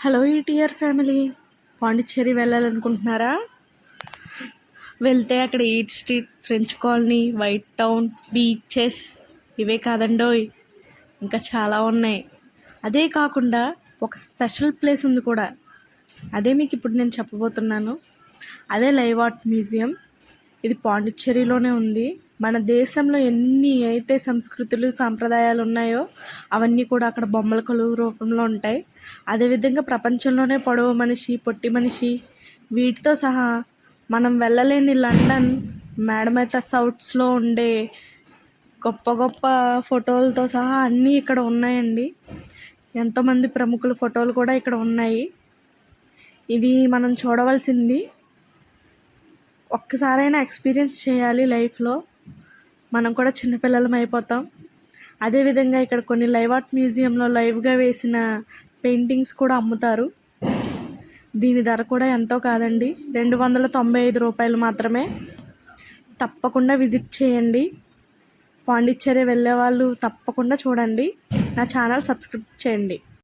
Hello ETR family, Pondicherry వెళ్ళాలనుకుంటున్నారా? వెళ్తే అక్కడ eat street, French colony, white town, beaches ఇవే కాదండోయ్, ఇంకా చాలా ఉన్నాయి. అదే కాకుండా ఒక స్పెషల్ ప్లేస్ ఉంది కూడా, అదే మీకు ఇప్పుడు నేను చెప్పబోతున్నాను. అదే లైవ్ ఆర్ట్ మ్యూజియం. ఇది పాండిచ్చేరిలోనే ఉంది. మన దేశంలో ఎన్ని అయితే సంస్కృతులు సాంప్రదాయాలు ఉన్నాయో అవన్నీ కూడా అక్కడ బొమ్మల కొలువు రూపంలో ఉంటాయి. అదేవిధంగా ప్రపంచంలోనే పొడవు మనిషి, పొట్టి మనిషి వీటితో సహా మనం వెళ్ళలేని లండన్, మేడమేత సౌత్స్లో ఉండే గొప్ప గొప్ప ఫోటోలతో సహా అన్నీ ఇక్కడ ఉన్నాయండి. ఎంతోమంది ప్రముఖుల ఫోటోలు కూడా ఇక్కడ ఉన్నాయి. ఇది మనం చూడవలసింది. ఒక్కసారైనా ఎక్స్పీరియన్స్ చేయాలి లైఫ్లో. మనం కూడా చిన్నపిల్లలం అయిపోతాం. అదేవిధంగా ఇక్కడ కొన్ని లైవ్ ఆర్ట్ మ్యూజియంలో లైవ్గా వేసిన పెయింటింగ్స్ కూడా అమ్ముతారు. దీని ధర కూడా ఎంతో కాదండి, 295 రూపాయలు మాత్రమే. తప్పకుండా విజిట్ చేయండి. పాండిచ్చేరి వెళ్ళే వాళ్ళు తప్పకుండా చూడండి. నా ఛానల్ సబ్స్క్రైబ్ చేయండి.